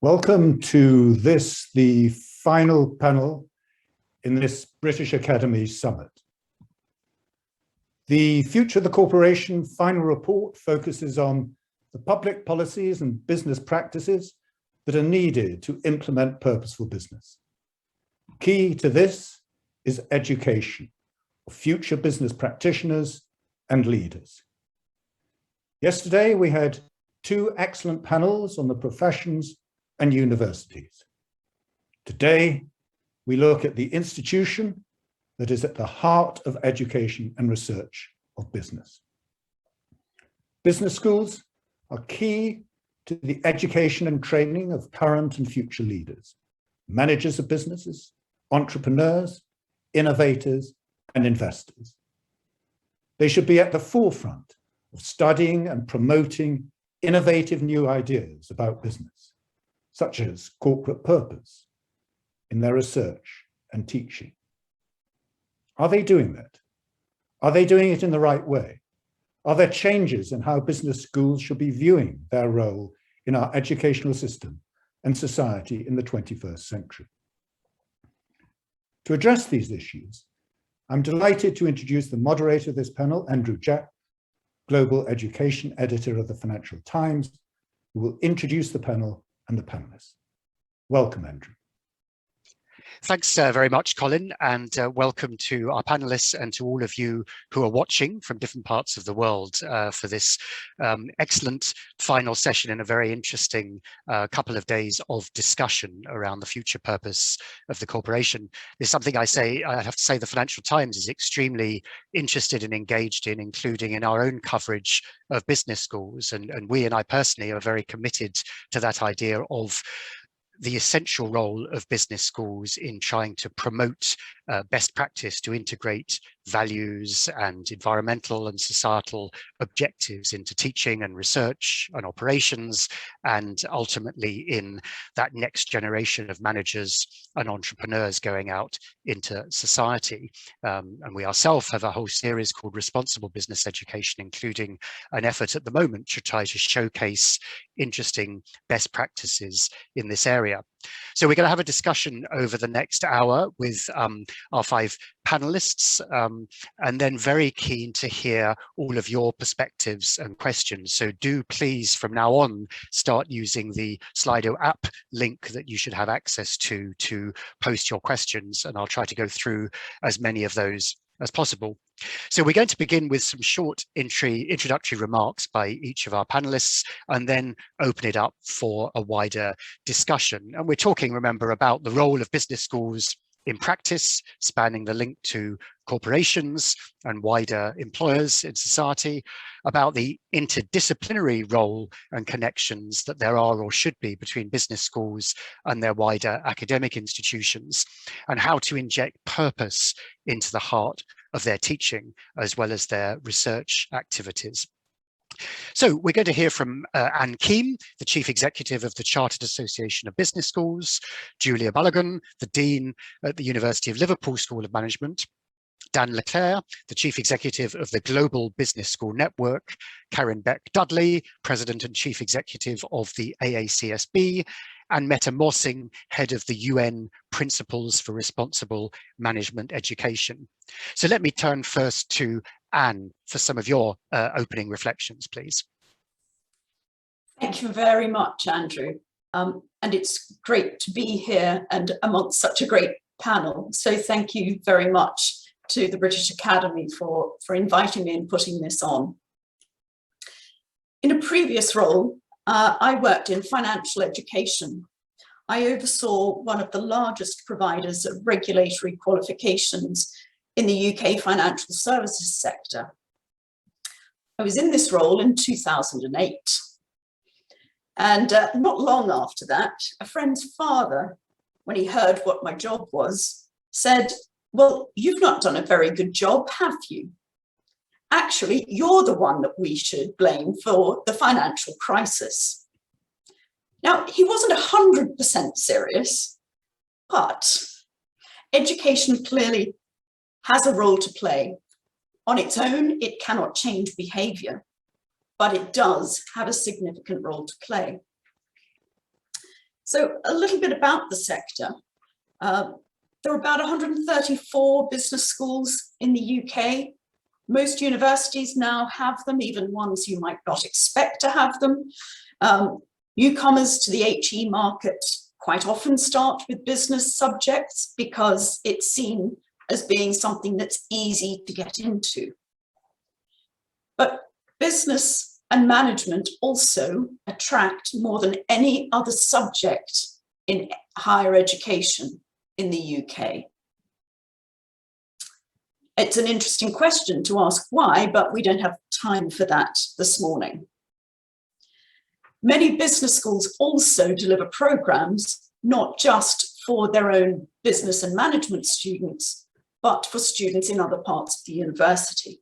Welcome to this, the final panel in this British Academy Summit. The Future of the Corporation final report focuses on the public policies and business practices that are needed to implement purposeful business. Key to this is education of future business practitioners and leaders. Yesterday, we had two excellent panels on the professions and universities. Today, we look at the institution that is at the heart of education and research of business. Business schools are key to the education and training of current and future leaders, managers of businesses, entrepreneurs, innovators, and investors. They should be at the forefront of studying and promoting innovative new ideas about business, such as corporate purpose, in their research and teaching. Are they doing that? Are they doing it in the right way? Are there changes in how business schools should be viewing their role in our educational system and society in the 21st century? To address these issues, I'm delighted to introduce the moderator of this panel, Andrew Jack, Global Education Editor of the Financial Times, who will introduce the panel and the panelists. Welcome, Andrew. Thanks very much, Colin, and welcome to our panelists and to all of you who are watching from different parts of the world for this excellent final session in a very interesting couple of days of discussion around the future purpose of the corporation. There's something I have to say the Financial Times is extremely interested and engaged in, including in our own coverage of business schools. And we and I personally are very committed to that idea of the essential role of business schools in trying to promote best practice to integrate values and environmental and societal objectives into teaching and research and operations, and ultimately in that next generation of managers and entrepreneurs going out into society. And we ourselves have a whole series called Responsible Business Education, including an effort at the moment to try to showcase interesting best practices in this area. So we're going to have a discussion over the next hour with our five panelists, and then very keen to hear all of your perspectives and questions. So do please, from now on, start using the Slido app link that you should have access to post your questions, and I'll try to go through as many of those as possible. So we're going to begin with some short introductory remarks by each of our panelists, and then open it up for a wider discussion. And we're talking, remember, about the role of business schools in practice, spanning the link to corporations and wider employers in society, about the interdisciplinary role and connections that there are or should be between business schools and their wider academic institutions, and how to inject purpose into the heart of their teaching as well as their research activities. So we're going to hear from Kiem, the Chief Executive of the Chartered Association of Business Schools, Julia Balogun, the Dean at the University of Liverpool School of Management, Dan LeClair, the Chief Executive of the Global Business School Network, Caryn Beck-Dudley, President and Chief Executive of the AACSB, and Mette Morsing, Head of the UN Principles for Responsible Management Education. So let me turn first to Anne for some of your opening reflections, please. Thank you very much, Andrew. And it's great to be here and amongst such a great panel. So thank you very much to the British Academy for inviting me and putting this on. In a previous role, I worked in financial education. I oversaw one of the largest providers of regulatory qualifications in the UK financial services sector. I was in this role in 2008. And not long after that, a friend's father, when he heard what my job was, said, "Well, you've not done a very good job, have you? Actually, you're the one that we should blame for the financial crisis." Now, he wasn't 100% serious, but education clearly has a role to play. On its own, it cannot change behavior, but it does have a significant role to play. So a little bit about the sector. There are about 134 business schools in the UK. Most universities now have them, even ones you might not expect to have them. Newcomers to the HE market quite often start with business subjects because it's seen as being something that's easy to get into. But business and management also attract more than any other subject in higher education in the UK. It's an interesting question to ask why, but we don't have time for that this morning. Many business schools also deliver programs, not just for their own business and management students, but for students in other parts of the university,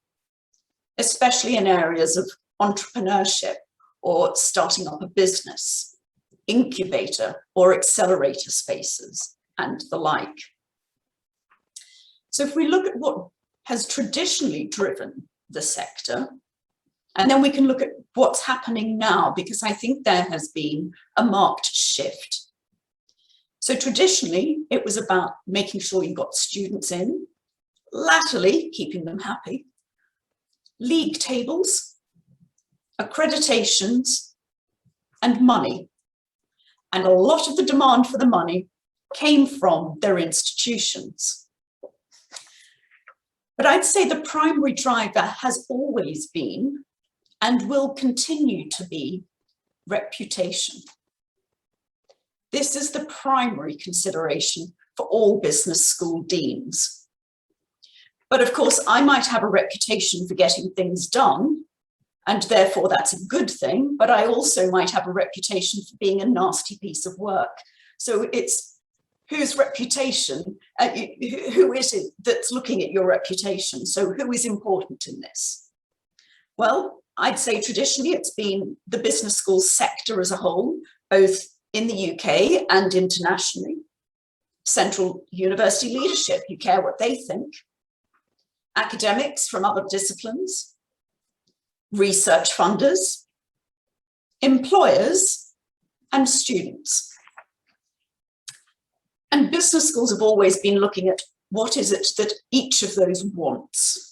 especially in areas of entrepreneurship or starting up a business, incubator or accelerator spaces, and the like. So if we look at what has traditionally driven the sector, and then we can look at what's happening now, because I think there has been a marked shift. So traditionally, it was about making sure you got students in, latterly keeping them happy, league tables, accreditations, and money. And a lot of the demand for the money came from their institutions. But I'd say the primary driver has always been, and will continue to be, reputation. This is the primary consideration for all business school deans. But of course, I might have a reputation for getting things done, and therefore that's a good thing, but I also might have a reputation for being a nasty piece of work. So it's whose reputation, who is it that's looking at your reputation? So who is important in this? Well, I'd say traditionally it's been the business school sector as a whole, both in the UK and internationally. Central university leadership, you care what they think. Academics from other disciplines. Research funders. Employers and students. And business schools have always been looking at what is it that each of those wants.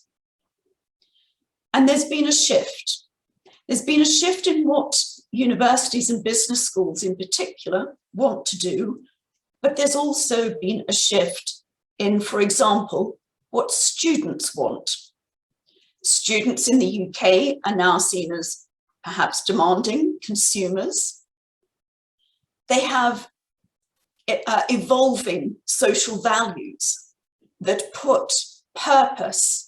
And there's been a shift. There's been a shift in what universities and business schools in particular want to do, but there's also been a shift in, for example, what students want. Students in the UK are now seen as perhaps demanding consumers. They have evolving social values that put purpose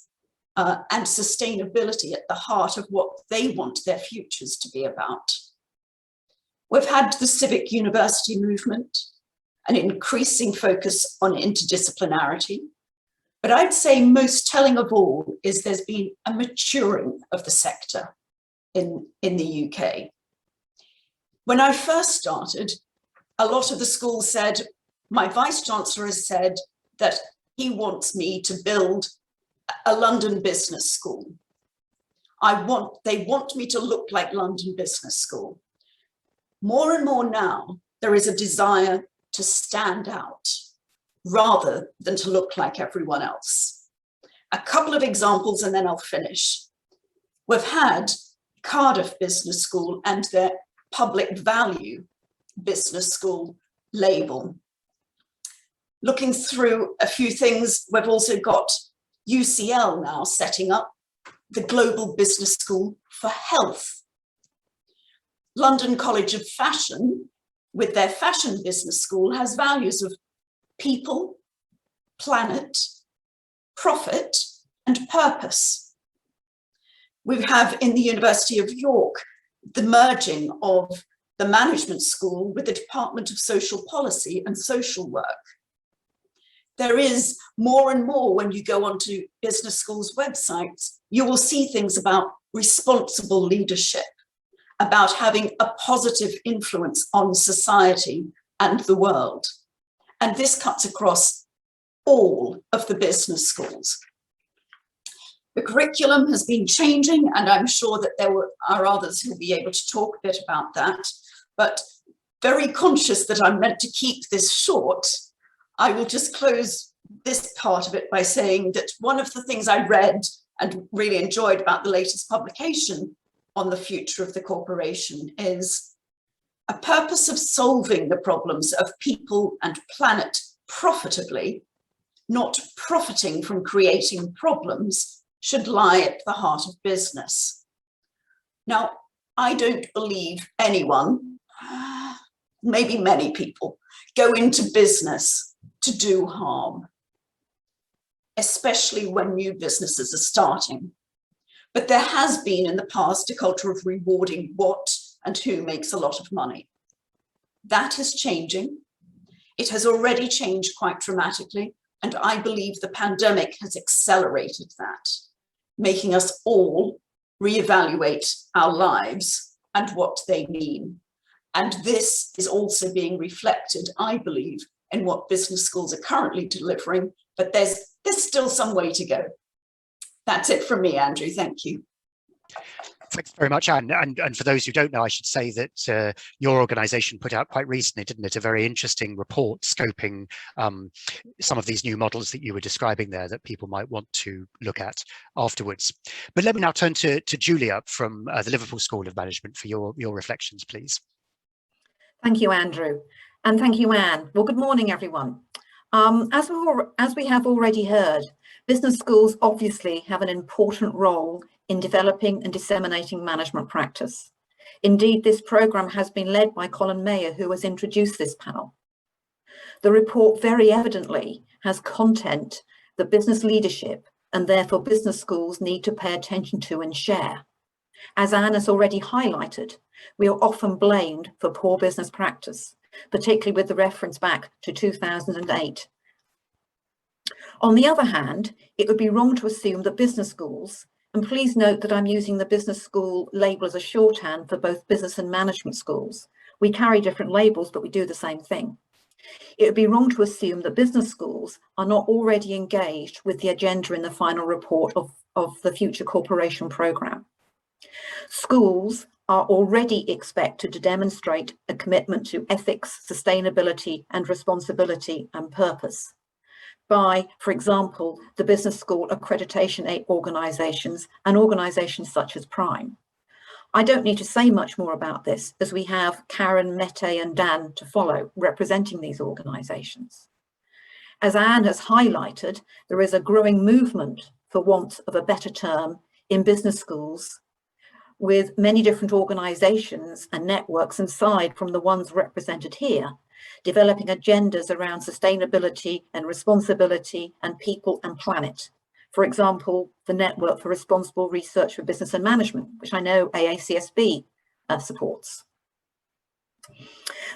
and sustainability at the heart of what they want their futures to be about. We've had the civic university movement, an increasing focus on interdisciplinarity, but I'd say most telling of all is there's been a maturing of the sector in the UK. When I first started, a lot of the schools said, my vice-chancellor has said that he wants me to build a London business school. They want me to look like London Business School. More and more now, there is a desire to stand out rather than to look like everyone else. A couple of examples and then I'll finish. We've had Cardiff Business School and their public value business school label. Looking through a few things, we've also got UCL now setting up the Global Business School for Health. London College of Fashion, with their fashion business school, has values of people, planet, profit, and purpose. We have in the University of York the merging of the management school with the Department of Social Policy and Social Work. There is more and more when you go onto business schools' websites, you will see things about responsible leadership, about having a positive influence on society and the world. And this cuts across all of the business schools. The curriculum has been changing, and I'm sure that there are others who will be able to talk a bit about that. But very conscious that I'm meant to keep this short, I will just close this part of it by saying that one of the things I read and really enjoyed about the latest publication on the future of the corporation is a purpose of solving the problems of people and planet profitably, not profiting from creating problems, should lie at the heart of business. Now, I don't believe anyone, maybe many people, go into business to do harm, especially when new businesses are starting. But there has been in the past a culture of rewarding what and who makes a lot of money. That is changing. It has already changed quite dramatically, and I believe the pandemic has accelerated that, making us all reevaluate our lives and what they mean. And this is also being reflected, I believe, in what business schools are currently delivering, but there's still some way to go. That's it from me, Andrew. Thank you. Thanks very much, Anne. And for those who don't know, I should say that your organisation put out quite recently, didn't it, a very interesting report scoping some of these new models that you were describing there that people might want to look at afterwards. But let me now turn to Julia from the Liverpool School of Management for your reflections, please. Thank you, Andrew. And thank you, Anne. Well, good morning, everyone. As we have already heard, business schools obviously have an important role in developing and disseminating management practice. Indeed, this programme has been led by Colin Mayer, who has introduced this panel. The report very evidently has content that business leadership and therefore business schools need to pay attention to and share. As Anne has already highlighted, we are often blamed for poor business practice, particularly with the reference back to 2008. On the other hand, it would be wrong to assume that business schools, and please note that I'm using the business school label as a shorthand for both business and management schools. We carry different labels, but we do the same thing. It would be wrong to assume that business schools are not already engaged with the agenda in the final report of the Future Corporation Programme. Schools are already expected to demonstrate a commitment to ethics, sustainability and responsibility and purpose by, for example, the business school accreditation organisations and organisations such as Prime. I don't need to say much more about this as we have Caryn, Mette and Dan to follow representing these organisations. As Anne has highlighted, there is a growing movement, for want of a better term, in business schools with many different organisations and networks aside from the ones represented here, developing agendas around sustainability and responsibility and people and planet. For example, the Network for Responsible Research for Business and Management, which I know AACSB supports.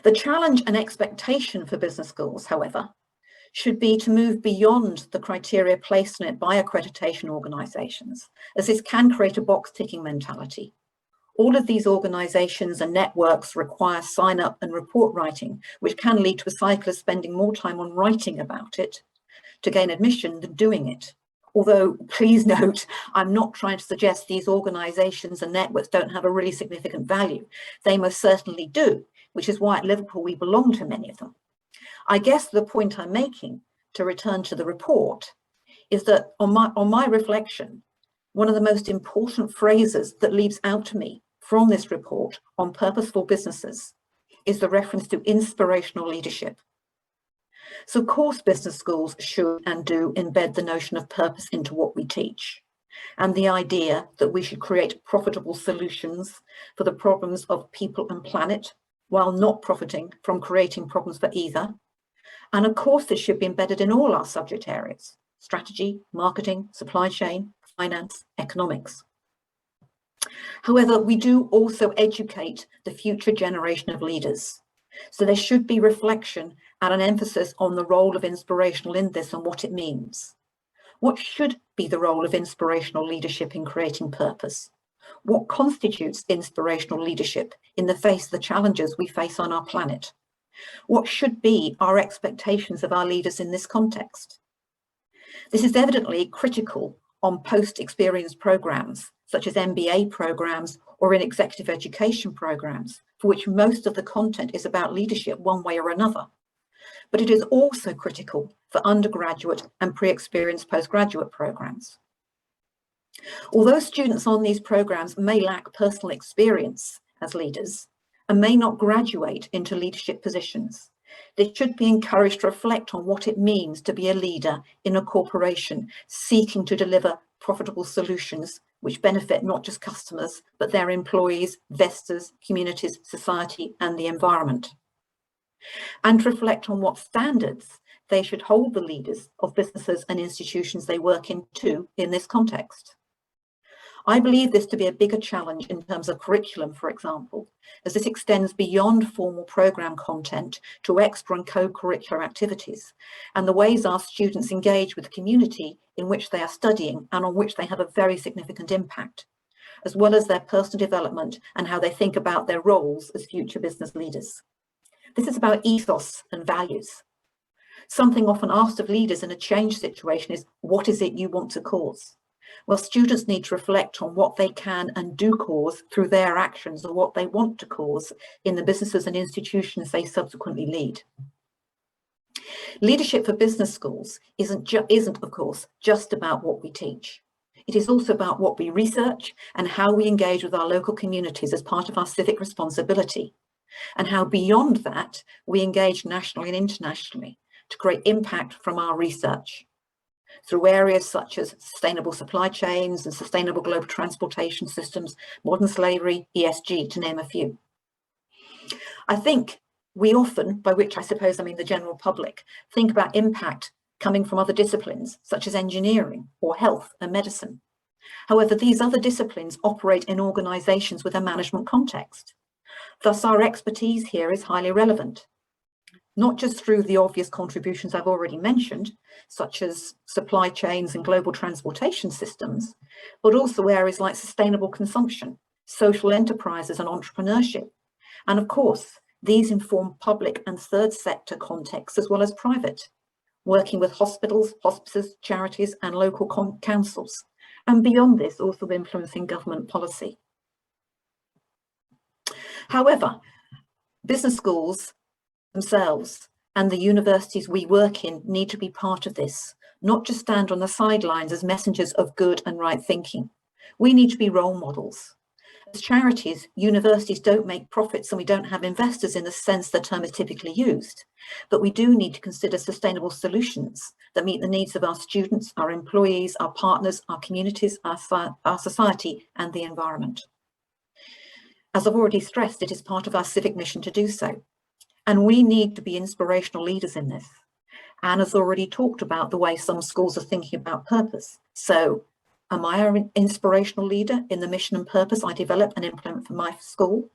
The challenge and expectation for business schools, however, should be to move beyond the criteria placed on it by accreditation organisations, as this can create a box-ticking mentality. All of these organisations and networks require sign-up and report writing, which can lead to a cycle of spending more time on writing about it to gain admission than doing it. Although, please note, I'm not trying to suggest these organisations and networks don't have a really significant value. They most certainly do, which is why at Liverpool we belong to many of them. I guess the point I'm making, to return to the report, is that on my reflection, one of the most important phrases that leaps out to me from this report on purposeful businesses is the reference to inspirational leadership. So of course business schools should and do embed the notion of purpose into what we teach, and the idea that we should create profitable solutions for the problems of people and planet while not profiting from creating problems for either. And of course this should be embedded in all our subject areas: strategy, marketing, supply chain, finance, economics. However, we do also educate the future generation of leaders. So there should be reflection and an emphasis on the role of inspirational in this and what it means. What should be the role of inspirational leadership in creating purpose? What constitutes inspirational leadership in the face of the challenges we face on our planet? What should be our expectations of our leaders in this context? This is evidently critical on post-experience programmes, such as MBA programmes or in executive education programmes, for which most of the content is about leadership one way or another. But it is also critical for undergraduate and pre-experienced postgraduate programs. Although students on these programs may lack personal experience as leaders and may not graduate into leadership positions, they should be encouraged to reflect on what it means to be a leader in a corporation seeking to deliver profitable solutions which benefit not just customers, but their employees, investors, communities, society, and the environment. And to reflect on what standards they should hold the leaders of businesses and institutions they work into in this context. I believe this to be a bigger challenge in terms of curriculum, for example, as this extends beyond formal programme content to extra and co-curricular activities and the ways our students engage with the community in which they are studying and on which they have a very significant impact, as well as their personal development and how they think about their roles as future business leaders. This is about ethos and values. Something often asked of leaders in a change situation is, what is it you want to cause? Well, students need to reflect on what they can and do cause through their actions or what they want to cause in the businesses and institutions they subsequently lead. Leadership for business schools isn't of course, just about what we teach. It is also about what we research and how we engage with our local communities as part of our civic responsibility, and how beyond that, we engage nationally and internationally to create impact from our research through areas such as sustainable supply chains and sustainable global transportation systems, modern slavery, ESG, to name a few. I think we often, by which I suppose I mean the general public, think about impact coming from other disciplines such as engineering or health and medicine. However, these other disciplines operate in organisations with a management context. Thus, our expertise here is highly relevant, not just through the obvious contributions I've already mentioned, such as supply chains and global transportation systems, but also areas like sustainable consumption, social enterprises and entrepreneurship. And of course, these inform public and third sector contexts as well as private, working with hospitals, hospices, charities and local councils. And beyond this, also influencing government policy. However, business schools themselves and the universities we work in need to be part of this, not just stand on the sidelines as messengers of good and right thinking. We need to be role models. As charities, universities don't make profits and we don't have investors in the sense the term is typically used, but we do need to consider sustainable solutions that meet the needs of our students, our employees, our partners, our communities, our society and the environment. As I've already stressed, it is part of our civic mission to do so. And we need to be inspirational leaders in this. Anne has already talked about the way some schools are thinking about purpose. So am I an inspirational leader in the mission and purpose I develop and implement for my school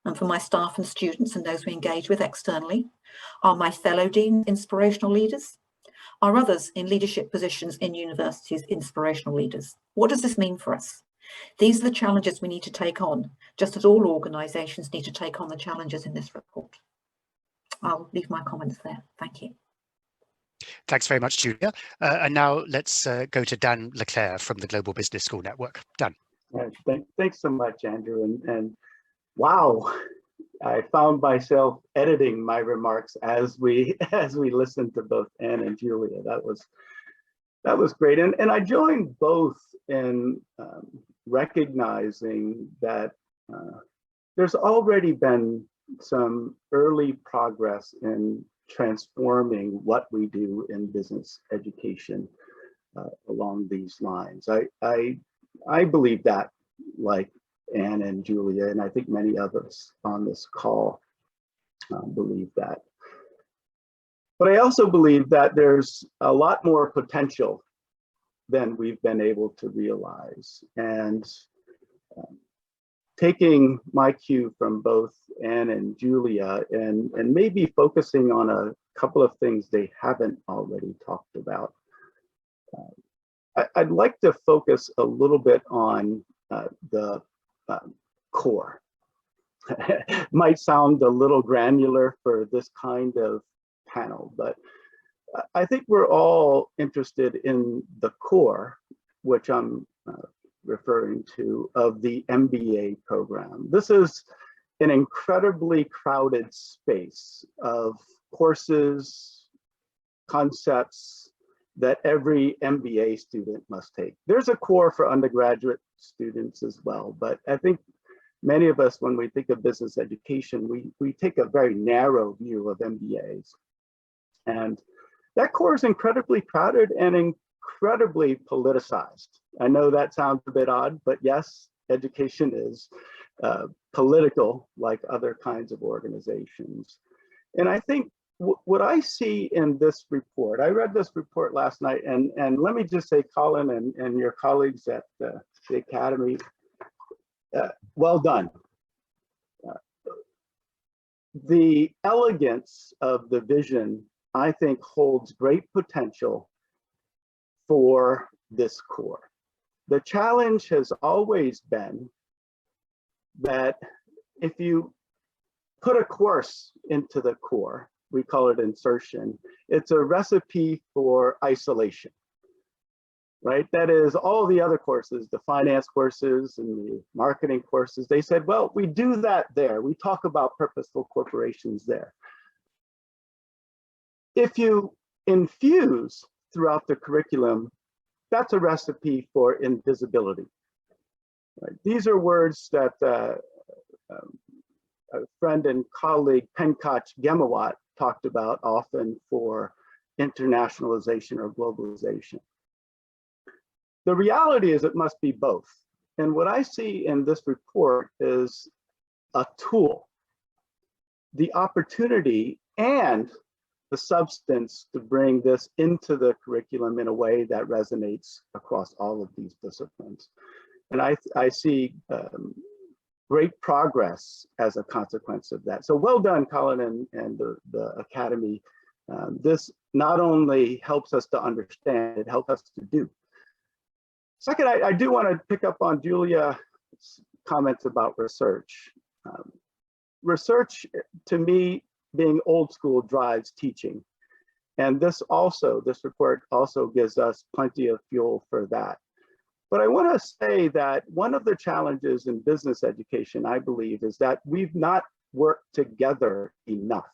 and for my staff and students and those we engage with externally? Are my fellow deans inspirational leaders? Are others in leadership positions in universities inspirational leaders? What does this mean for us? These are the challenges we need to take on, just as all organisations need to take on the challenges in this report. I'll leave my comments there. Thank you. Thanks very much, Julia. And now let's go to Dan LeClair from the Global Business School Network. Dan. Thanks so much, Andrew. And wow, I found myself editing my remarks as we listened to both Anne and Julia. That was great. And I joined both in recognizing that there's already been some early progress in transforming what we do in business education along these lines. I believe that, like Anne and Julia, and I think many others on this call believe that. But I also believe that there's a lot more potential than we've been able to realize. And taking my cue from both Anne and Julia and maybe focusing on a couple of things they haven't already talked about. I'd like to focus a little bit on the core. Might sound a little granular for this kind of panel, but I think we're all interested in the core, which I'm referring to, of the MBA program. This is an incredibly crowded space of courses, concepts that every MBA student must take. There's a core for undergraduate students as well, but I think many of us, when we think of business education, we take a very narrow view of MBAs. And that core is incredibly crowded and incredibly politicized. I know that sounds a bit odd, but yes, education is political like other kinds of organizations. And I think what I see in this report, I read this report last night, and let me just say, Colin and your colleagues at the Academy, well done. The elegance of the vision, I think, holds great potential for this core. The challenge has always been that if you put a course into the core, we call it insertion, it's a recipe for isolation, right? That is, all the other courses, the finance courses and the marketing courses, they said, well, we do that there. We talk about purposeful corporations there. If you infuse throughout the curriculum, that's a recipe for invisibility. Right? These are words that a friend and colleague, Pankaj Ghemawat, talked about often for internationalization or globalization. The reality is it must be both. And what I see in this report is a tool, the opportunity and the substance to bring this into the curriculum in a way that resonates across all of these disciplines. And I see great progress as a consequence of that. So well done, Colin and the Academy. This not only helps us to understand, it helps us to do. Second, I do want to pick up on Julia's comments about research. Research, to me, being old school, drives teaching. And this report also gives us plenty of fuel for that. But I want to say that one of the challenges in business education, I believe, is that we've not worked together enough.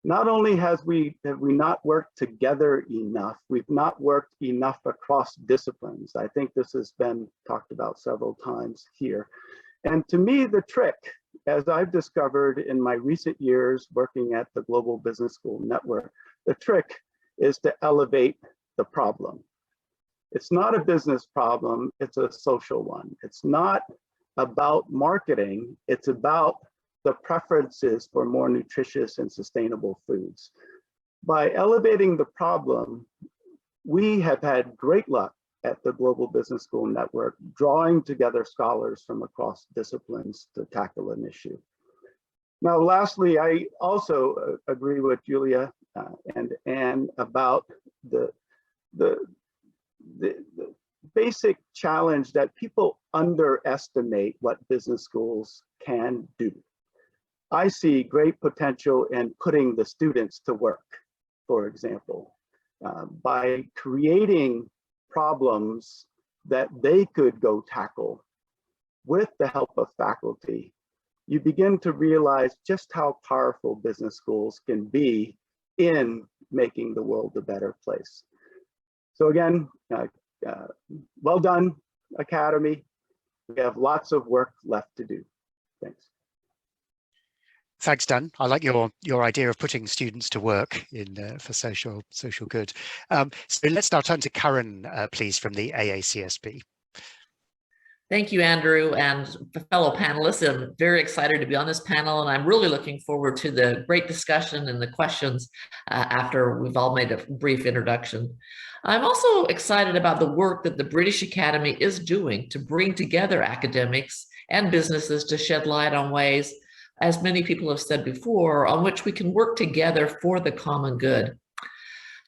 Not only have we not worked together enough, we've not worked enough across disciplines. I think this has been talked about several times here. And to me, the trick, as I've discovered in my recent years working at the Global Business School Network, the trick is to elevate the problem. It's not a business problem, it's a social one. It's not about marketing, it's about the preferences for more nutritious and sustainable foods. By elevating the problem, we have had great luck at the Global Business School Network, drawing together scholars from across disciplines to tackle an issue. Now, lastly, I also agree with Julia and Anne about the basic challenge that people underestimate what business schools can do. I see great potential in putting the students to work, for example, by creating problems that they could go tackle with the help of faculty. You begin to realize just how powerful business schools can be in making the world a better place. So again, well done, Academy. We have lots of work left to do. Thanks. Thanks, Dan. I like your idea of putting students to work in for social good. So let's now turn to Caryn, please, from the AACSB. Thank you, Andrew, and fellow panelists. I'm very excited to be on this panel, and I'm really looking forward to the great discussion and the questions after we've all made a brief introduction. I'm also excited about the work that the British Academy is doing to bring together academics and businesses to shed light on ways, as many people have said before, on which we can work together for the common good.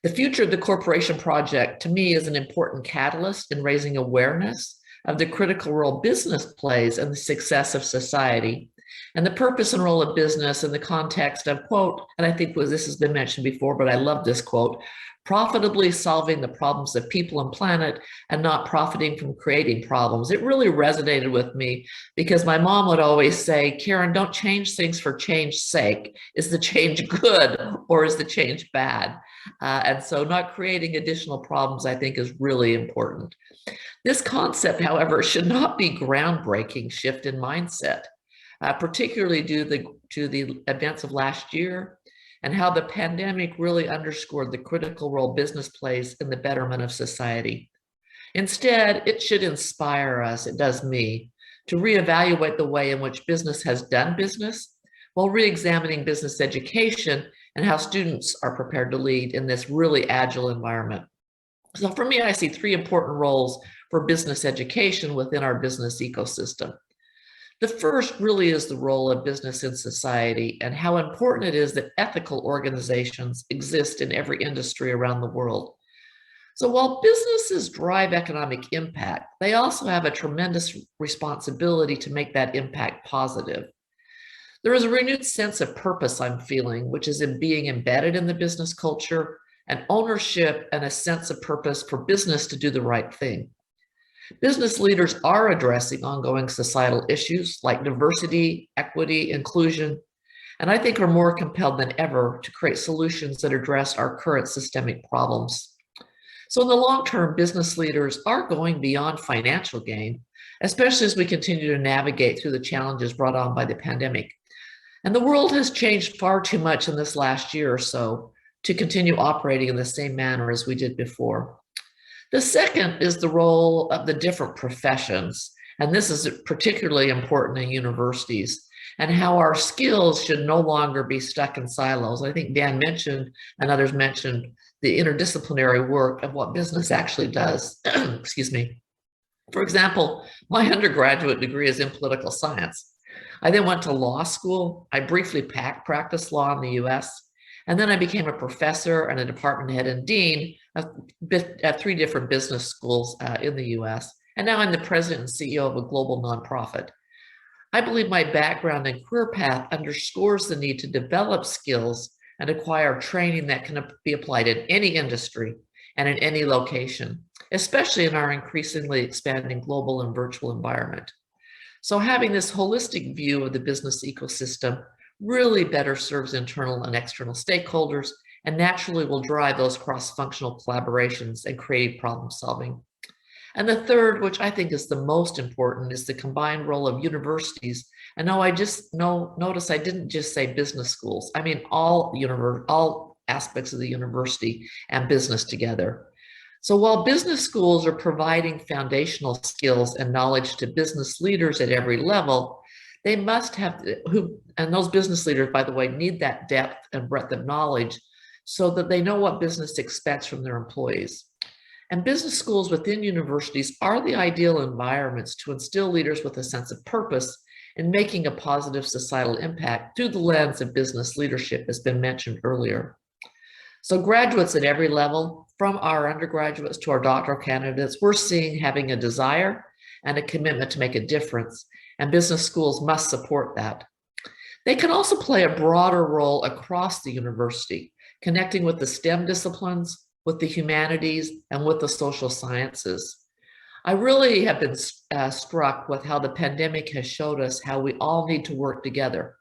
The Future of the Corporation Project, to me, is an important catalyst in raising awareness of the critical role business plays in the success of society. And the purpose and role of business in the context of, quote, and I think this has been mentioned before, but I love this quote, profitably solving the problems of people and planet and not profiting from creating problems. It really resonated with me because my mom would always say, Caryn, don't change things for change's sake. Is the change good or is the change bad? And so not creating additional problems, I think, is really important. This concept, however, should not be groundbreaking shift in mindset, particularly due to the events of last year and how the pandemic really underscored the critical role business plays in the betterment of society. Instead, it should inspire us, it does me, to reevaluate the way in which business has done business while re-examining business education and how students are prepared to lead in this really agile environment. So for me, I see three important roles for business education within our business ecosystem. The first really is the role of business in society and how important it is that ethical organizations exist in every industry around the world. So while businesses drive economic impact, they also have a tremendous responsibility to make that impact positive. There is a renewed sense of purpose I'm feeling, which is in being embedded in the business culture, and ownership and a sense of purpose for business to do the right thing. Business leaders are addressing ongoing societal issues like diversity, equity, inclusion, and I think are more compelled than ever to create solutions that address our current systemic problems. So in the long term, business leaders are going beyond financial gain, especially as we continue to navigate through the challenges brought on by the pandemic. And the world has changed far too much in this last year or so to continue operating in the same manner as we did before. The second is the role of the different professions, and this is particularly important in universities, and how our skills should no longer be stuck in silos. I think Dan mentioned, and others mentioned, the interdisciplinary work of what business actually does. Excuse me. For example, my undergraduate degree is in political science. I then went to law school. I briefly practiced law in the US, and then I became a professor and a department head and dean at 3 different business schools in the US. And now I'm the president and CEO of a global nonprofit. I believe my background and career path underscores the need to develop skills and acquire training that can be applied in any industry and in any location, especially in our increasingly expanding global and virtual environment. So having this holistic view of the business ecosystem really better serves internal and external stakeholders and naturally will drive those cross-functional collaborations and creative problem solving. And the third, which I think is the most important, is the combined role of universities. And notice I didn't just say business schools. I mean all aspects of the university and business together. So while business schools are providing foundational skills and knowledge to business leaders at every level, they must have, and those business leaders, by the way, need that depth and breadth of knowledge so that they know what business expects from their employees. And business schools within universities are the ideal environments to instill leaders with a sense of purpose in making a positive societal impact through the lens of business leadership, as been mentioned earlier. So graduates at every level, from our undergraduates to our doctoral candidates, we're seeing having a desire and a commitment to make a difference, and business schools must support that. They can also play a broader role across the university, connecting with the STEM disciplines, with the humanities, and with the social sciences. I really have been struck with how the pandemic has showed us how we all need to work together.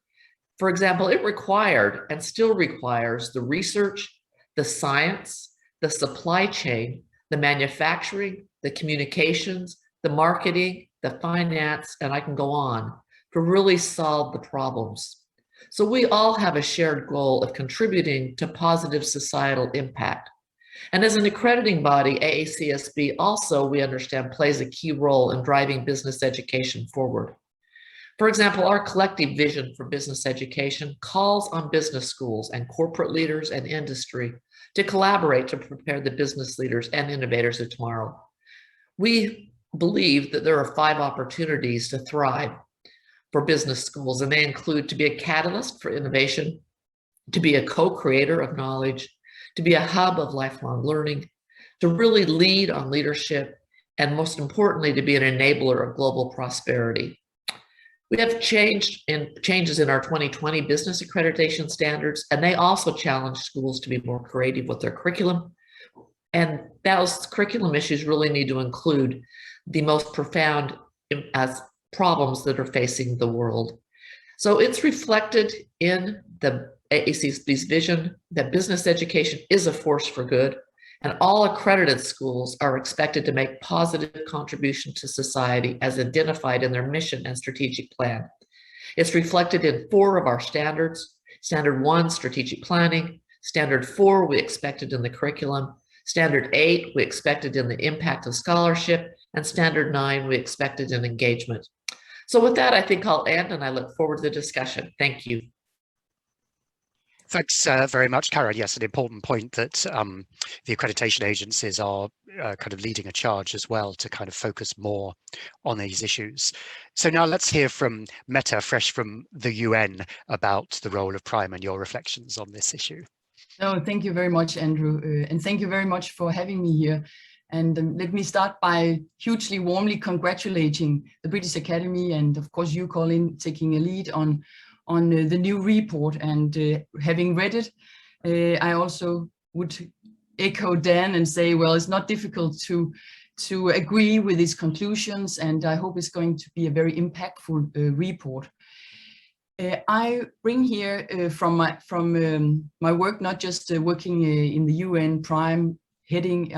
For example, it required and still requires the research, the science, the supply chain, the manufacturing, the communications, the marketing, the finance, and I can go on, to really solve the problems. So we all have a shared goal of contributing to positive societal impact. And as an accrediting body, AACSB also, we understand, plays a key role in driving business education forward. For example, our collective vision for business education calls on business schools and corporate leaders and industry to collaborate to prepare the business leaders and innovators of tomorrow. We believe that there are 5 opportunities to thrive for business schools, and they include to be a catalyst for innovation, to be a co-creator of knowledge, to be a hub of lifelong learning, to really lead on leadership, and most importantly, to be an enabler of global prosperity. We have changes in our 2020 business accreditation standards, and they also challenge schools to be more creative with their curriculum. And those curriculum issues really need to include the most profound problems that are facing the world. So it's reflected in the AACSB's vision that business education is a force for good, and all accredited schools are expected to make positive contribution to society as identified in their mission and strategic plan. It's reflected in 4 of our standards. Standard 1, strategic planning. Standard 4, we expected in the curriculum. Standard 8, we expected in the impact of scholarship. And Standard 9, we expected in engagement. So with that, I think I'll end, and I look forward to the discussion. Thank you. Thanks very much, Caryn. Yes, an important point that the accreditation agencies are kind of leading a charge as well to kind of focus more on these issues. So now let's hear from Mette, fresh from the UN, about the role of Prime and your reflections on this issue. No, thank you very much, Andrew, and thank you very much for having me here. And let me start by hugely warmly congratulating the British Academy and, of course, you, Colin, taking a lead on the new report. And having read it, I also would echo Dan and say, well, it's not difficult to agree with his conclusions, and I hope it's going to be a very impactful report. I bring here from my work, not just working in the UN Prime, heading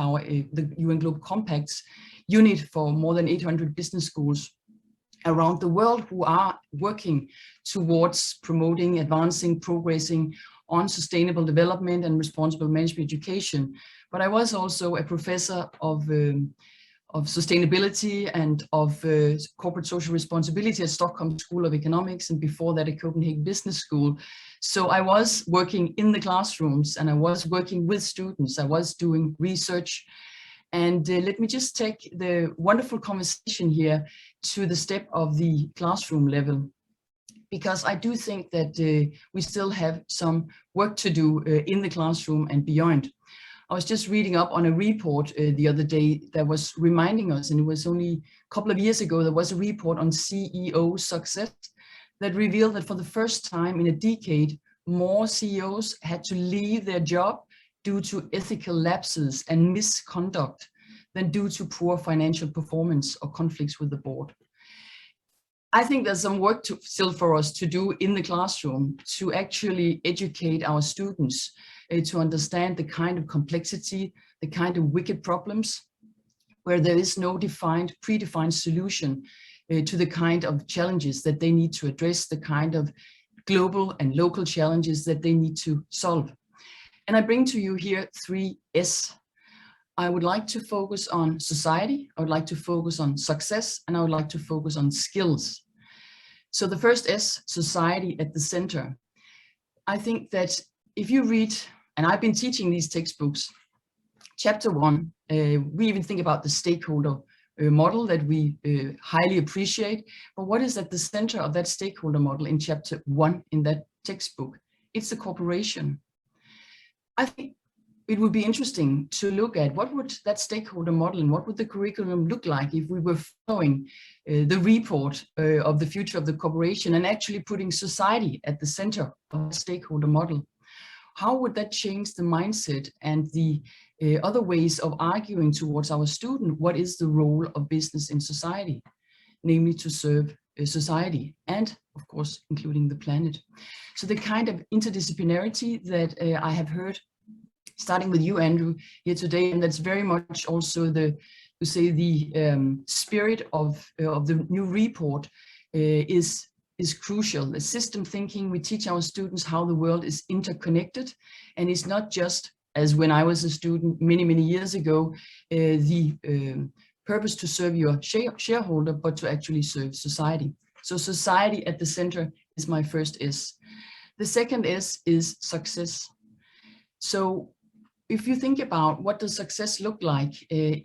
the UN Global Compact's unit for more than 800 business schools around the world who are working towards promoting, advancing, progressing on sustainable development and responsible management education. But I was also a professor of sustainability and of corporate social responsibility at Stockholm School of Economics, and before that at Copenhagen Business School. So I was working in the classrooms and I was working with students. I was doing research. And let me just take the wonderful conversation here to the step of the classroom level, because I do think that we still have some work to do in the classroom and beyond. I was just reading up on a report the other day that was reminding us, and it was only a couple of years ago, there was a report on CEO success that revealed that for the first time in a decade, more CEOs had to leave their job due to ethical lapses and misconduct than due to poor financial performance or conflicts with the board. I think there's some work still for us to do in the classroom to actually educate our students to understand the kind of complexity, the kind of wicked problems where there is no predefined solution to the kind of challenges that they need to address, the kind of global and local challenges that they need to solve. And I bring to you here 3 S. I would like to focus on society, I would like to focus on success, and I would like to focus on skills. So the first S, society at the center. I think that if you read, and I've been teaching these textbooks, chapter 1, we even think about the stakeholder model that we highly appreciate. But what is at the center of that stakeholder model in chapter 1 in that textbook? It's the corporation. I think it would be interesting to look at what would that stakeholder model and what would the curriculum look like if we were following the report of the future of the corporation and actually putting society at the center of the stakeholder model. How would that change the mindset and the other ways of arguing towards our student? What is the role of business in society? Namely to serve society and, of course, including the planet. So the kind of interdisciplinarity that I have heard, starting with you, Andrew, here today, and that's very much also the spirit of the new report is crucial. The system thinking, we teach our students how the world is interconnected, and it's not just, as when I was a student many, many years ago, the purpose to serve your shareholder, but to actually serve society. So society at the center is my first S. The second S is success. So if you think about what does success look like as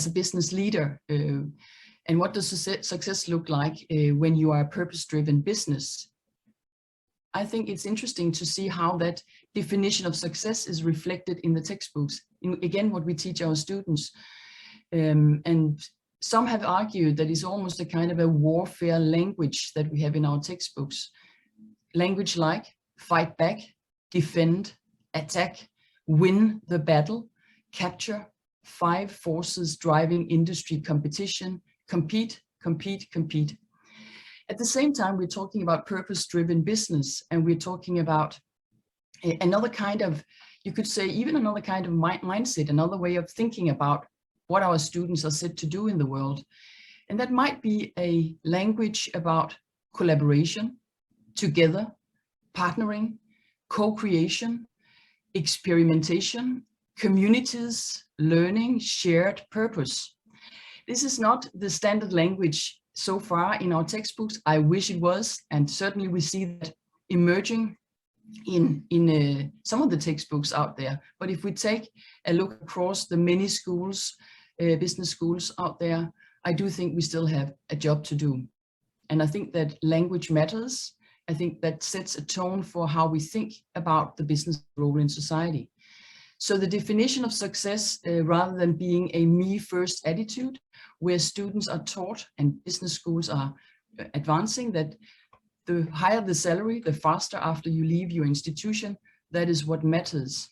a business leader, and what does success look like when you are a purpose-driven business? I think it's interesting to see how that definition of success is reflected in the textbooks. Again, what we teach our students. And some have argued that it's almost a kind of a warfare language that we have in our textbooks. Language like fight back, defend, attack, win the battle, capture, 5 forces driving industry competition, compete, compete, compete. At the same time, we're talking about purpose-driven business, and we're talking about another kind of, you could say, even another kind of mindset, another way of thinking about what our students are set to do in the world. And that might be a language about collaboration, together, partnering, co-creation, experimentation, communities, learning, shared purpose. This is not the standard language so far in our textbooks. I wish it was, and certainly we see that emerging in some of the textbooks out there. But if we take a look across the many schools, business schools out there, I do think we still have a job to do. And I think that language matters. I think that sets a tone for how we think about the business role in society. So the definition of success, rather than being a me first attitude, where students are taught and business schools are advancing that the higher the salary, the faster after you leave your institution, that is what matters.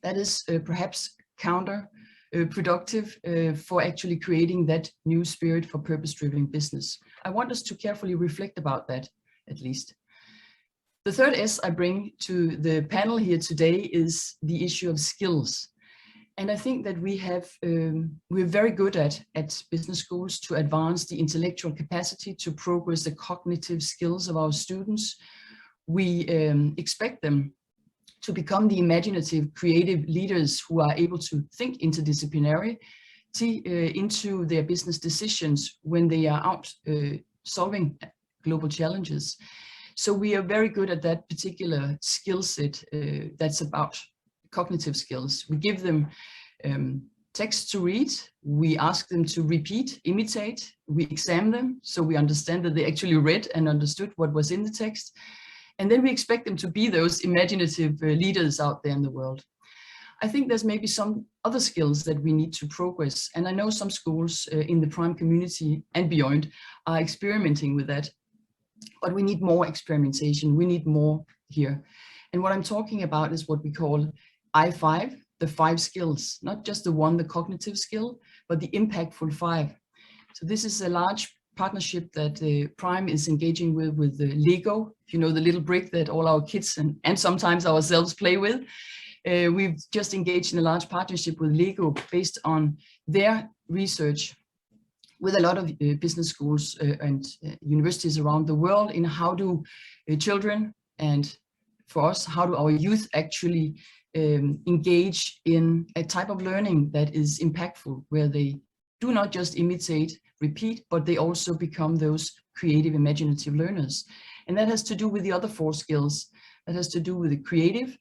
That is perhaps counterproductive for actually creating that new spirit for purpose-driven business. I want us to carefully reflect about that, at least. The third S I bring to the panel here today is the issue of skills. And I think that we're very good at business schools to advance the intellectual capacity, to progress the cognitive skills of our students. We expect them to become the imaginative, creative leaders who are able to think interdisciplinary into their business decisions when they are out solving global challenges. So we are very good at that particular skill set that's about cognitive skills. We give them text to read, we ask them to repeat, imitate, we examine them so we understand that they actually read and understood what was in the text. And then we expect them to be those imaginative leaders out there in the world. I think there's maybe some other skills that we need to progress. And I know some schools in the prime community and beyond are experimenting with that. But we need more experimentation, we need more here. And what I'm talking about is what we call I5, the 5 skills, not just the one, the cognitive skill, but the impactful 5. So this is a large partnership that Prime is engaging with the Lego, you know, the little brick that all our kids and sometimes ourselves play with. We've just engaged in a large partnership with Lego based on their research with a lot of business schools and universities around the world in how do children, and for us, how do our youth actually engage in a type of learning that is impactful, where they do not just imitate, repeat, but they also become those creative, imaginative learners. And that has to do with the other 4 skills. That has to do with the creative,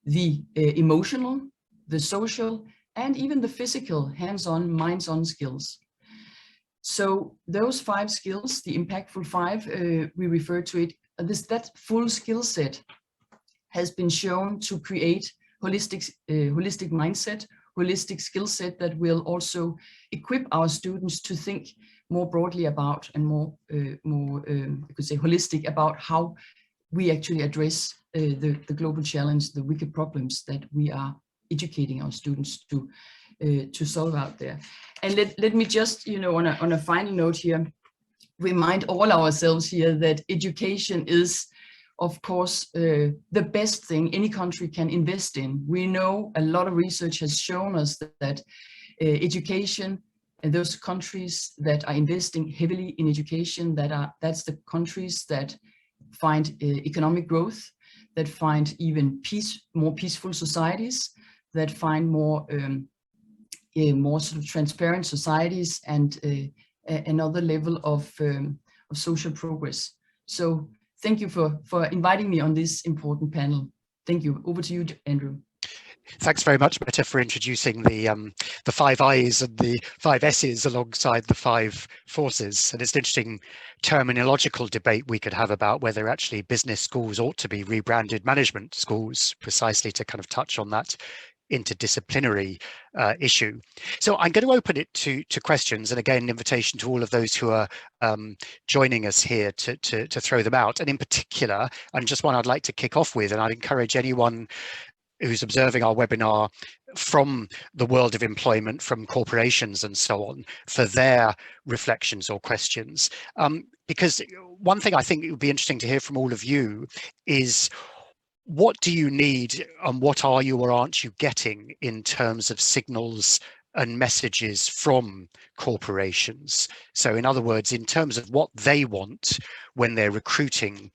the emotional, the social, and even the physical, hands-on, minds-on skills. So those 5 skills, the impactful 5, we refer to it, that full skill set has been shown to create holistic mindset, holistic skill set that will also equip our students to think more broadly about and more you could say holistic about how we actually address the global challenge, the wicked problems that we are educating our students to solve out there. And let me just, you know, on a final note here, remind all ourselves here that education is, of course, the best thing any country can invest in. We know a lot of research has shown us that education, and those countries that are investing heavily in education, that's the countries that find economic growth, that find even more peaceful societies, that find more sort of transparent societies and another level of social progress. So thank you for inviting me on this important panel. Thank you. Over to you, Andrew. Thanks very much, Mette, for introducing the 5 I's and the 5 S's alongside the 5 forces. And it's an interesting terminological debate we could have about whether actually business schools ought to be rebranded management schools, precisely to kind of touch on that interdisciplinary issue. So I'm going to open it to questions, and again, an invitation to all of those who are joining us here to throw them out. And in particular, and just one I'd like to kick off with, and I'd encourage anyone who's observing our webinar from the world of employment, from corporations and so on, for their reflections or questions. Because one thing I think it would be interesting to hear from all of you is, what do you need and what are you or aren't you getting in terms of signals and messages from corporations? So in other words, in terms of what they want when they're recruiting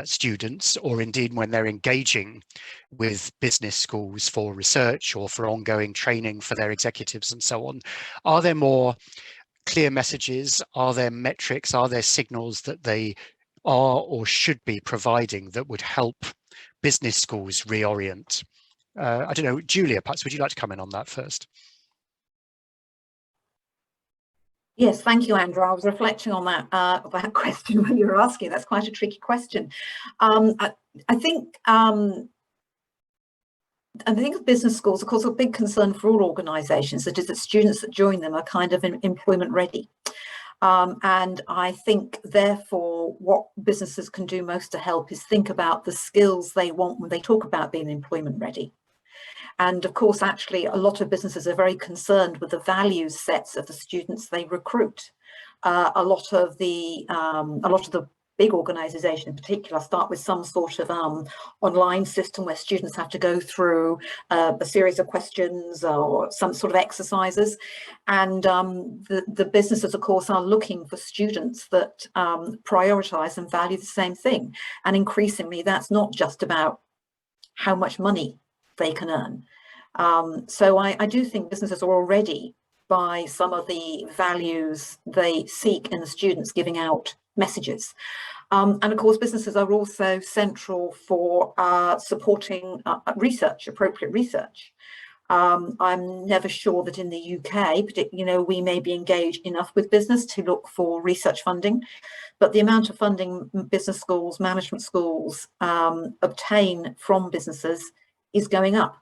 students, or indeed when they're engaging with business schools for research or for ongoing training for their executives and so on. Are there more clear messages? Are there metrics? Are there signals that they are or should be providing that would help business schools reorient? I don't know, Julia, perhaps would you like to come in on that first? Yes, thank you, Andrew. I was reflecting on that question when you were asking. That's quite a tricky question. I think of business schools, of course, a big concern for all organisations, that is that students that join them are kind of employment ready. And I think, therefore, what businesses can do most to help is think about the skills they want when they talk about being employment ready. And of course, actually, a lot of businesses are very concerned with the values sets of the students they recruit. A lot of the big organisations in particular start with some sort of online system where students have to go through a series of questions or some sort of exercises. And the businesses, of course, are looking for students that prioritise and value the same thing. And increasingly, that's not just about how much money they can earn. So I do think businesses are already, by some of the values they seek in the students, giving out messages. And of course, businesses are also central for supporting research, appropriate research. I'm never sure that in the UK, we may be engaged enough with business to look for research funding, but the amount of funding business schools, management schools obtain from businesses is going up.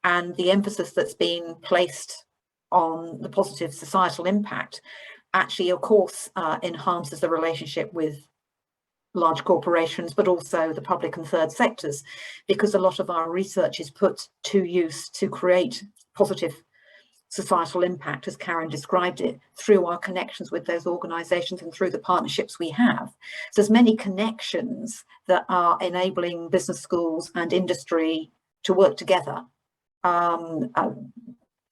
And the emphasis that's been placed on the positive societal impact actually, of course, enhances the relationship with large corporations, but also the public and third sectors, because a lot of our research is put to use to create positive societal impact, as Caryn described it, through our connections with those organisations and through the partnerships we have. So there's many connections that are enabling business schools and industry to work together,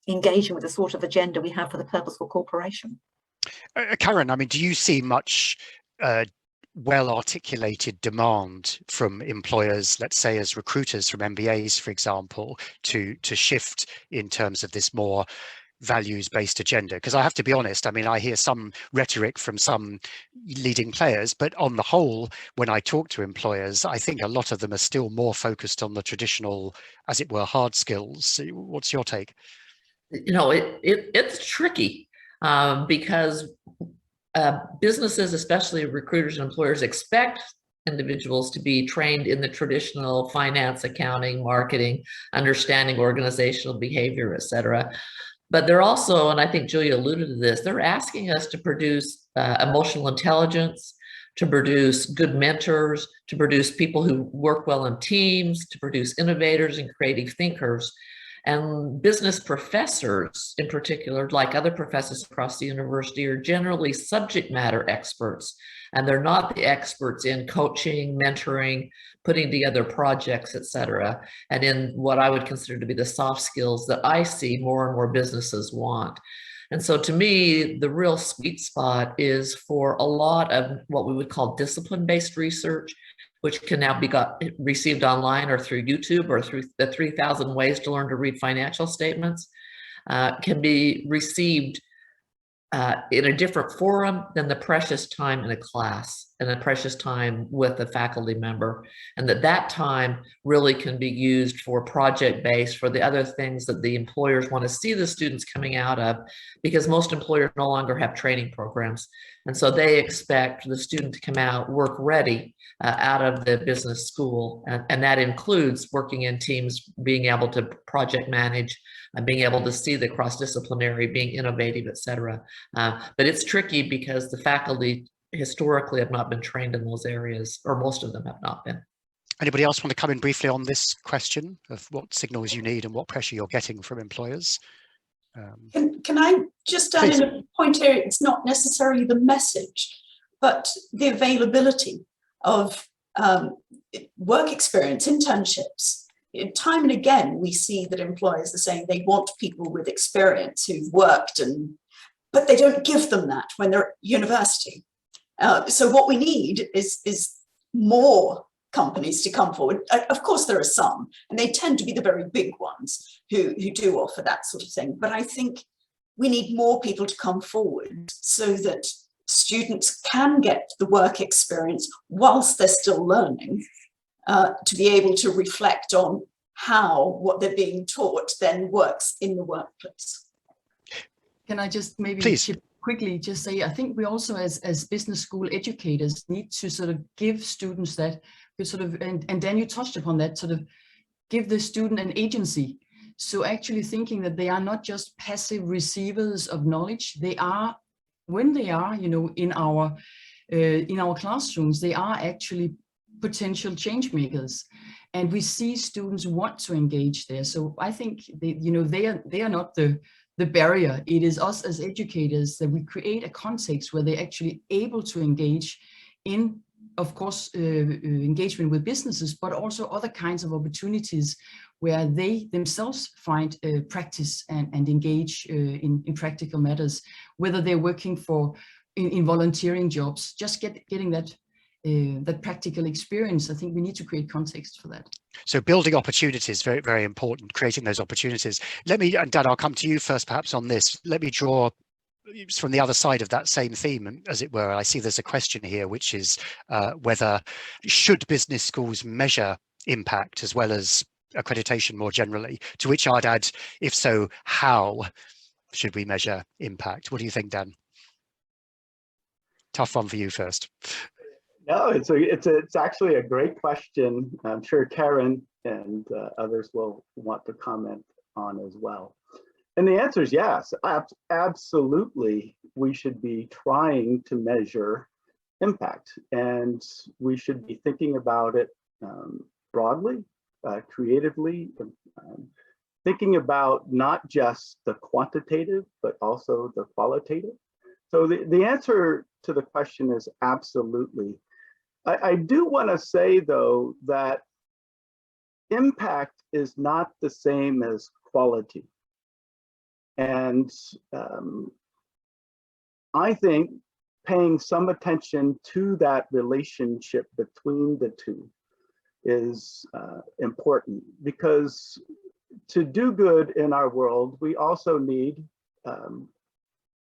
engaging with the sort of agenda we have for the purposeful corporation. Caryn, I mean, do you see much well-articulated demand from employers, let's say as recruiters from MBAs, for example, to shift in terms of this more values-based agenda? Because I have to be honest, I mean, I hear some rhetoric from some leading players, but on the whole, when I talk to employers, I think a lot of them are still more focused on the traditional, as it were, hard skills. What's your take? You know, it's tricky because businesses, especially recruiters and employers, expect individuals to be trained in the traditional finance, accounting, marketing, understanding organizational behavior, et cetera. But they're also, and I think Julia alluded to this, they're asking us to produce emotional intelligence, to produce good mentors, to produce people who work well in teams, to produce innovators and creative thinkers. And business professors in particular, like other professors across the university, are generally subject matter experts, and they're not the experts in coaching, mentoring, putting together projects, et cetera, and in what I would consider to be the soft skills that I see more and more businesses want. And so to me, the real sweet spot is for a lot of what we would call discipline-based research, which can now be received online or through YouTube or through the 3,000 ways to learn to read financial statements, can be received in a different forum than the precious time in a class. and a precious time with a faculty member, and that time really can be used for project-based, for the other things that the employers want to see the students coming out of, because most employers no longer have training programs. And so they expect the student to come out work ready out of the business school. And that includes working in teams, being able to project manage, being able to see the cross-disciplinary, being innovative, et cetera. But it's tricky because the faculty historically have not been trained in those areas, or most of them have not been. Anybody else want to come in briefly on this question of what signals you need and what pressure you're getting from employers? Can I just add in a point here? It's not necessarily the message, but the availability of work experience, internships. Time and again, we see that employers are saying they want people with experience who've worked, but they don't give them that when they're at university. So what we need is more companies to come forward. Of course, there are some, and they tend to be the very big ones who do offer that sort of thing. But I think we need more people to come forward so that students can get the work experience whilst they're still learning, to be able to reflect on how what they're being taught then works in the workplace. Can I just maybe quickly just say, I think we also as business school educators need to sort of give students that sort of, and then you touched upon that, sort of give the student an agency. So actually thinking that they are not just passive receivers of knowledge, they are, when they are, you know, in our classrooms, they are actually potential change makers, and we see students want to engage there. So I think they are not the barrier. It is us as educators that we create a context where they're actually able to engage in, of course, engagement with businesses, but also other kinds of opportunities where they themselves find practice and engage in practical matters, whether they're working in volunteering jobs, just getting that practical experience. I think we need to create context for that. So building opportunities, very, very important, creating those opportunities. Let me, and Dan, I'll come to you first perhaps on this. Let me draw from the other side of that same theme, as it were. I see there's a question here, which is whether should business schools measure impact as well as accreditation more generally, to which I'd add, if so, how should we measure impact? What do you think, Dan? Tough one for you first. No, it's actually a great question. I'm sure Caryn and others will want to comment on as well. And the answer is yes, absolutely. We should be trying to measure impact, and we should be thinking about it broadly, creatively, thinking about not just the quantitative, but also the qualitative. So the answer to the question is absolutely. I do want to say, though, that impact is not the same as quality. And I think paying some attention to that relationship between the two is important, because to do good in our world, we also need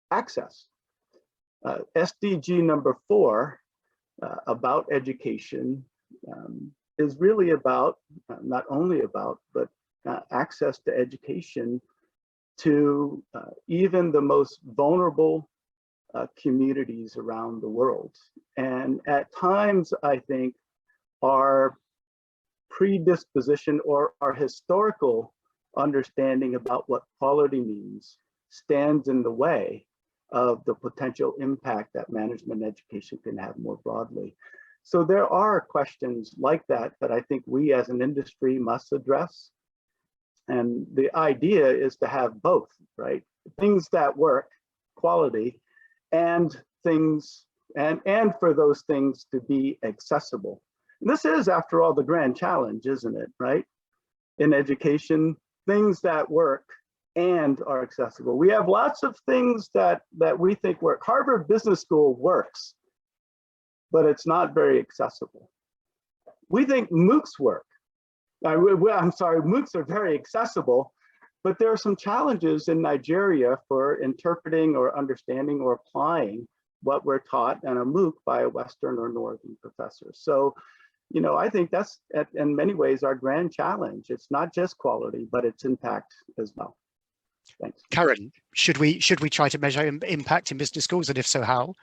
access. SDG number 4, about education, is really about, not only about, but access to education to even the most vulnerable communities around the world. And at times, I think our predisposition or our historical understanding about what quality means stands in the way of the potential impact that management education can have more broadly. So there are questions like that that I think we as an industry must address. And the idea is to have both, right? Things that work, quality, and things, and for those things to be accessible. And this is, after all, the grand challenge, isn't it, right? In education, things that work and are accessible. We have lots of things that we think work. Harvard Business School works, but it's not very accessible. We think MOOCs work. I'm sorry, MOOCs are very accessible, but there are some challenges in Nigeria for interpreting or understanding or applying what we're taught and a MOOC by a Western or Northern professor. So, you know, I think that's in many ways our grand challenge. It's not just quality, but it's impact as well. Thanks. Caryn, should we try to measure impact in business schools, and if so, how?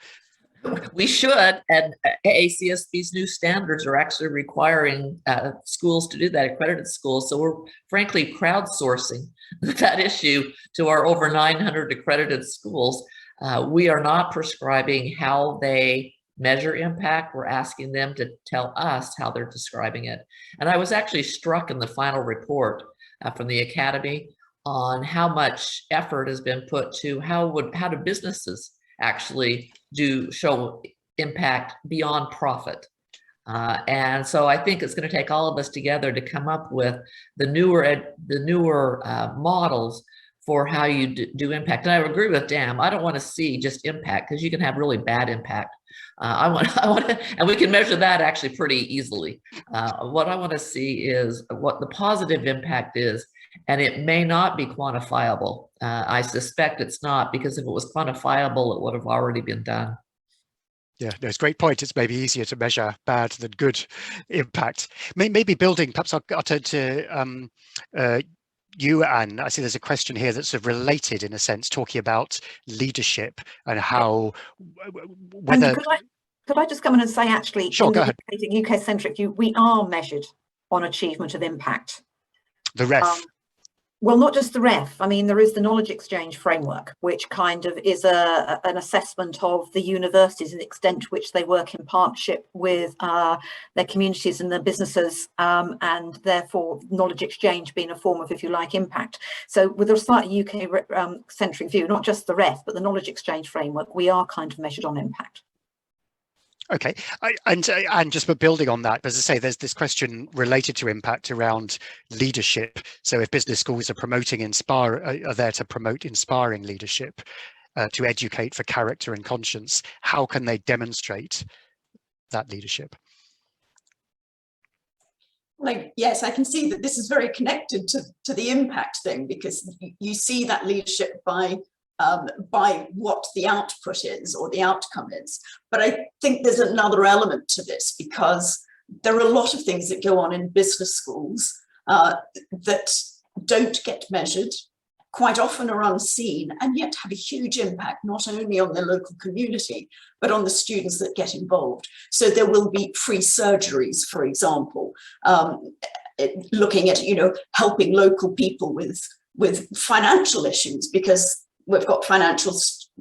We should, and AACSB's new standards are actually requiring schools to do that, accredited schools. So we're frankly crowdsourcing that issue to our over 900 accredited schools. We are not prescribing how they measure impact. We're asking them to tell us how they're describing it. And I was actually struck in the final report from the Academy on how much effort has been put to how do businesses actually show impact beyond profit. And so I think it's going to take all of us together to come up with the newer models for how you do impact. And I agree with Dan. I don't want to see just impact, because you can have really bad impact. I want to, and we can measure that actually pretty easily. What I want to see is what the positive impact is, and it may not be quantifiable. I suspect it's not, because if it was quantifiable, it would have already been done. Yeah, no, it's a great point. It's maybe easier to measure bad than good impact. Maybe building, perhaps I'll turn to you, Anne. I see there's a question here that's sort of related in a sense, talking about leadership and how, whether... Could I just come in and say, actually, sure, go ahead. UK-centric view, we are measured on achievement of impact. The REF. Well, not just the REF. I mean, there is the knowledge exchange framework, which kind of is an assessment of the universities and the extent to which they work in partnership with their communities and their businesses, and therefore knowledge exchange being a form of, if you like, impact. So with a slightly UK-centric view, not just the REF, but the knowledge exchange framework, we are kind of measured on impact. Okay, and just building on that, as I say, there's this question related to impact around leadership. So if business schools are are there to promote inspiring leadership, to educate for character and conscience, how can they demonstrate that leadership? Like, yes, I can see that this is very connected to the impact thing, because you see that leadership by what the output is or the outcome is. But I think there's another element to this, because there are a lot of things that go on in business schools that don't get measured, quite often are unseen, and yet have a huge impact, not only on the local community, but on the students that get involved. So there will be free surgeries, for example, looking at, you know, helping local people with financial issues, because we've got financial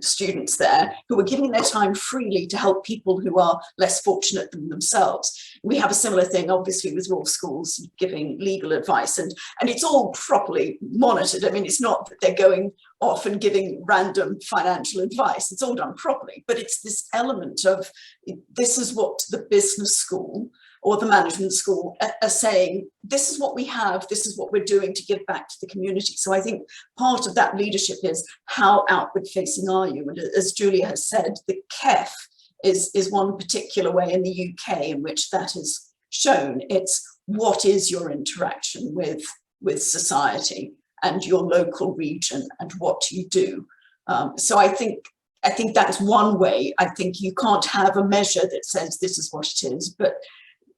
students there who are giving their time freely to help people who are less fortunate than themselves. We have a similar thing, obviously, with law schools giving legal advice, and it's all properly monitored. I mean, it's not that they're going off and giving random financial advice. It's all done properly, but it's this element of, this is what the business school or the management school are saying, this is what we have, this is what we're doing to give back to the community. So I think part of that leadership is, how outward facing are you? And as Julia has said, the KEF is one particular way in the UK in which that is shown. It's, what is your interaction with society and your local region, and what you do? So I think that's one way. I think you can't have a measure that says this is what it is, but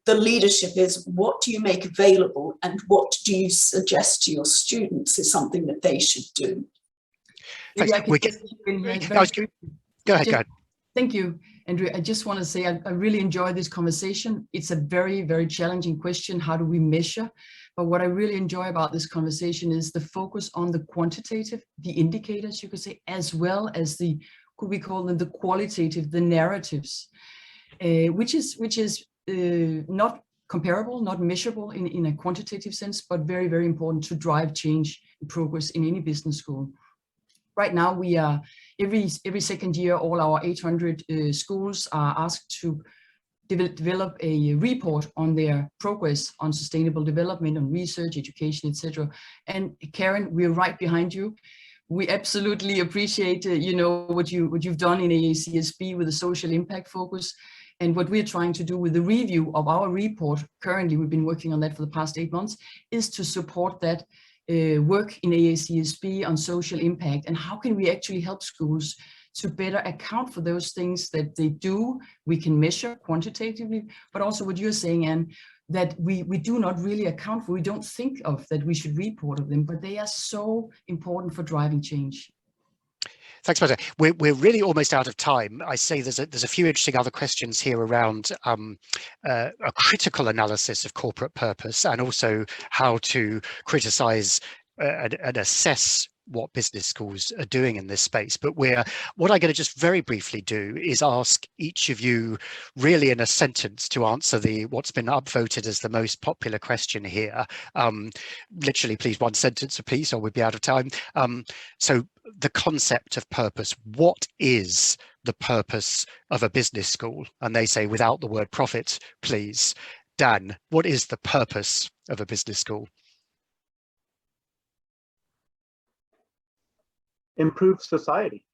the leadership is, what do you make available and what do you suggest to your students is something that they should do. Go ahead. Thank you, Andrew. I just want to say I really enjoy this conversation. It's a very, very challenging question. How do we measure? But what I really enjoy about this conversation is the focus on the quantitative, the indicators, you could say, as well as the, could we call them the qualitative, the narratives, which is not comparable, not measurable in a quantitative sense, but very, very important to drive change and progress in any business school. Right now, we are every second year, all our 800 schools are asked to develop a report on their progress on sustainable development, on research, education, etc. And Caryn, we're right behind you. We absolutely appreciate you know, what you've done in AACSB with the social impact focus. And what we're trying to do with the review of our report, currently we've been working on that for the past 8 months, is to support that work in AACSB on social impact, and how can we actually help schools to better account for those things that they do. We can measure quantitatively, but also what you're saying, Anne, that we do not really account for, we don't think of that we should report of them, but they are so important for driving change. Thanks, Mette. We're really almost out of time. I say there's a few interesting other questions here around a critical analysis of corporate purpose, and also how to criticize and assess what business schools are doing in this space. But what I'm going to just very briefly do is ask each of you really in a sentence to answer what's been upvoted as the most popular question here. Literally, please, one sentence apiece or we'll be out of time. So the concept of purpose, what is the purpose of a business school? And they say without the word profit, please. Dan, what is the purpose of a business school? Improve society.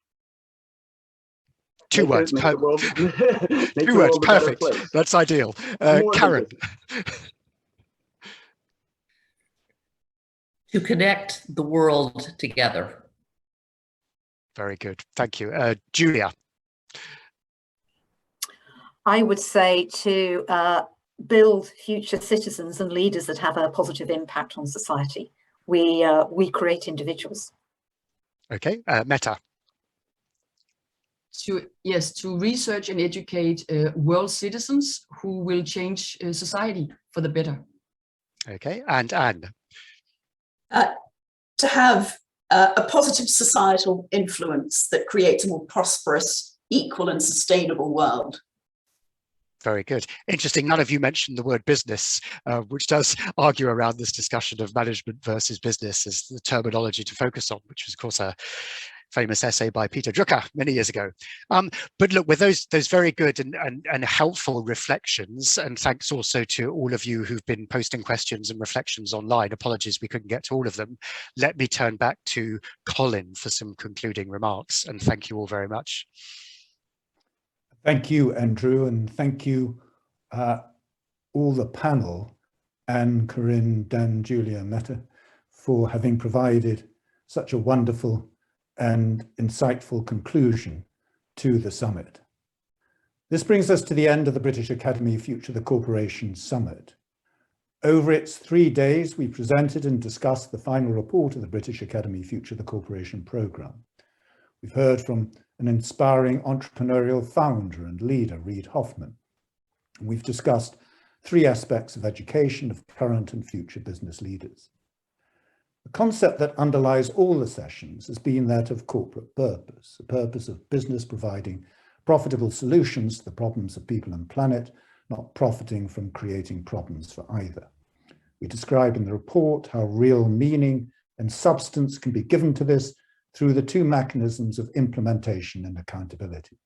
Two words. Make the world, make Two the words. world a better Perfect. place. That's ideal. More than Caryn. To connect the world together. Very good. Thank you. Julia. I would say to build future citizens and leaders that have a positive impact on society. We create individuals. Okay. Mette. To research and educate world citizens who will change society for the better. Okay. And Anne. To have a positive societal influence that creates a more prosperous, equal and sustainable world. Very good. Interesting. None of you mentioned the word business, which does argue around this discussion of management versus business as the terminology to focus on, which was, of course, a famous essay by Peter Drucker many years ago. But look, with those very good and helpful reflections, and thanks also to all of you who've been posting questions and reflections online. Apologies we couldn't get to all of them. Let me turn back to Colin for some concluding remarks, and thank you all very much. Thank you, Andrew, and thank you all the panel, Anne, Caryn, Dan, Julia, Mette, for having provided such a wonderful and insightful conclusion to the summit. This brings us to the end of the British Academy Future the Corporation Summit. Over its 3 days, we presented and discussed the final report of the British Academy Future the Corporation programme. We've heard from an inspiring entrepreneurial founder and leader, Reid Hoffman. And we've discussed 3 aspects of education of current and future business leaders. The concept that underlies all the sessions has been that of corporate purpose, the purpose of business providing profitable solutions to the problems of people and planet, not profiting from creating problems for either. We describe in the report how real meaning and substance can be given to this through the 2 mechanisms of implementation and accountability.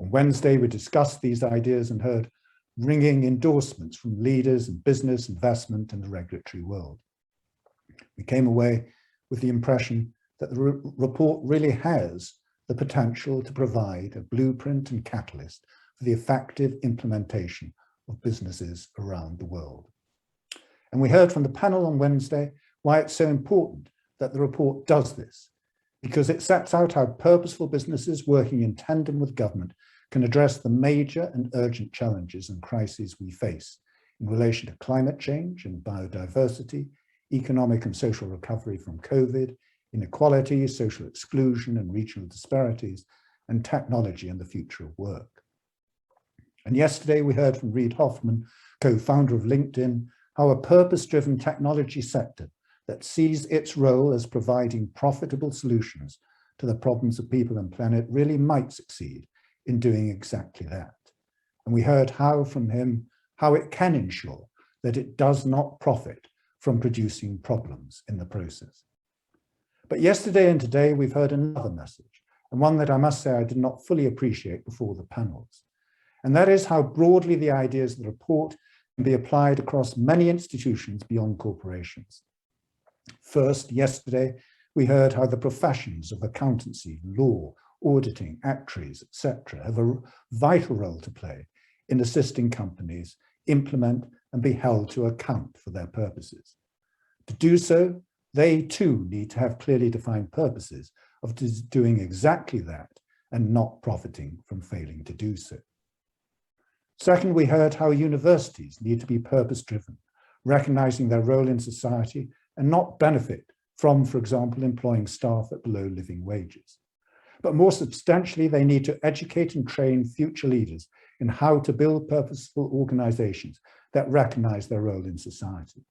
On Wednesday, we discussed these ideas and heard ringing endorsements from leaders in business, investment, and the regulatory world. We came away with the impression that the report really has the potential to provide a blueprint and catalyst for the effective implementation of businesses around the world. And we heard from the panel on Wednesday why it's so important that the report does this, because it sets out how purposeful businesses working in tandem with government can address the major and urgent challenges and crises we face in relation to climate change and biodiversity, economic and social recovery from COVID, inequality, social exclusion and regional disparities, and technology and the future of work. And yesterday we heard from Reid Hoffman, co-founder of LinkedIn, how a purpose-driven technology sector that sees its role as providing profitable solutions to the problems of people and planet really might succeed in doing exactly that. And we heard from him how it can ensure that it does not profit from producing problems in the process. But yesterday and today we've heard another message, and one that I must say I did not fully appreciate before the panels. And that is how broadly the ideas of the report can be applied across many institutions beyond corporations. First, yesterday, we heard how the professions of accountancy, law, auditing, actuaries, etc. have a vital role to play in assisting companies implement and be held to account for their purposes. To do so, they too need to have clearly defined purposes of doing exactly that and not profiting from failing to do so. Second, we heard how universities need to be purpose-driven, recognizing their role in society and not benefit from, for example, employing staff at below living wages. But more substantially, they need to educate and train future leaders in how to build purposeful organizations that recognize their role in society.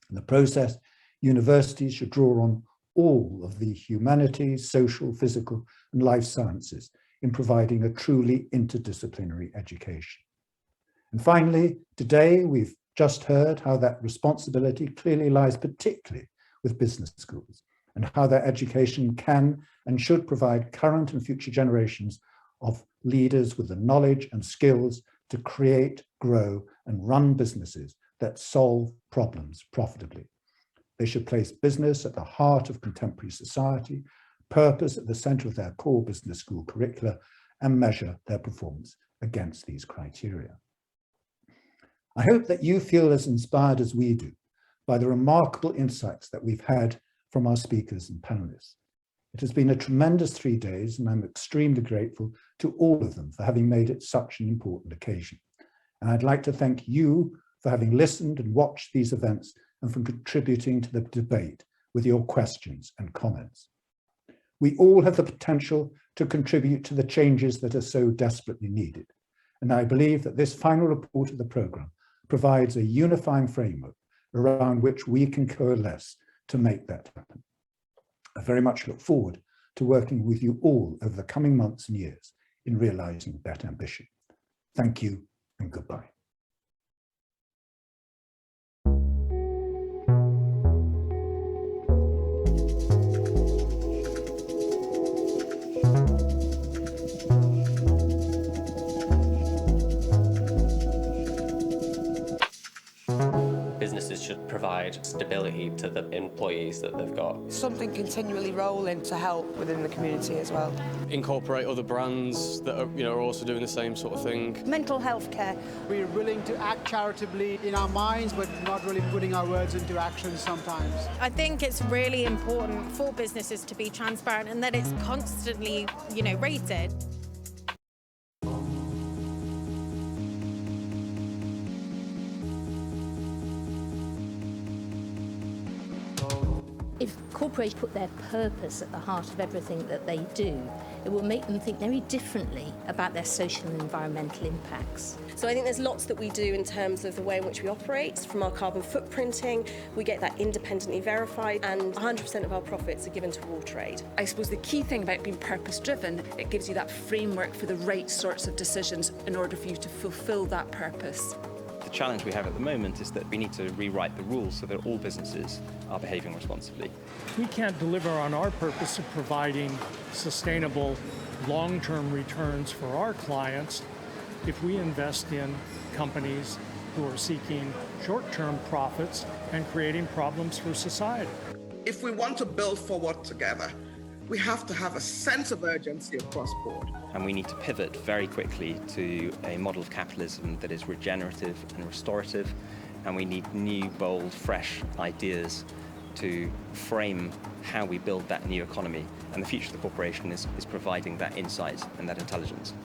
In the process, universities should draw on all of the humanities, social, physical, and life sciences in providing a truly interdisciplinary education. And finally, today we've just heard how that responsibility clearly lies particularly with business schools and how their education can and should provide current and future generations of leaders with the knowledge and skills to create, grow, and run businesses that solve problems profitably. They should place business at the heart of contemporary society, purpose at the center of their core business school curricula, and measure their performance against these criteria. I hope that you feel as inspired as we do by the remarkable insights that we've had from our speakers and panelists. It has been a tremendous 3 days, and I'm extremely grateful to all of them for having made it such an important occasion. And I'd like to thank you for having listened and watched these events and for contributing to the debate with your questions and comments. We all have the potential to contribute to the changes that are so desperately needed. And I believe that this final report of the programme provides a unifying framework around which we can coalesce to make that happen. I very much look forward to working with you all over the coming months and years in realising that ambition. Thank you and goodbye. Businesses should provide stability to the employees that they've got. Something continually rolling to help within the community as well. Incorporate other brands that are also doing the same sort of thing. Mental health care. We're willing to act charitably in our minds, but not really putting our words into action sometimes. I think it's really important for businesses to be transparent and that it's constantly, rated. If corporations put their purpose at the heart of everything that they do, it will make them think very differently about their social and environmental impacts. So I think there's lots that we do in terms of the way in which we operate. From our carbon footprinting, we get that independently verified, and 100% of our profits are given to World Trade. I suppose the key thing about being purpose-driven, it gives you that framework for the right sorts of decisions in order for you to fulfil that purpose. The challenge we have at the moment is that we need to rewrite the rules so that all businesses are behaving responsibly. We can't deliver on our purpose of providing sustainable long-term returns for our clients if we invest in companies who are seeking short-term profits and creating problems for society. If we want to build forward together, we have to have a sense of urgency across board. And we need to pivot very quickly to a model of capitalism that is regenerative and restorative. And we need new, bold, fresh ideas to frame how we build that new economy. And the future of the corporation is providing that insight and that intelligence.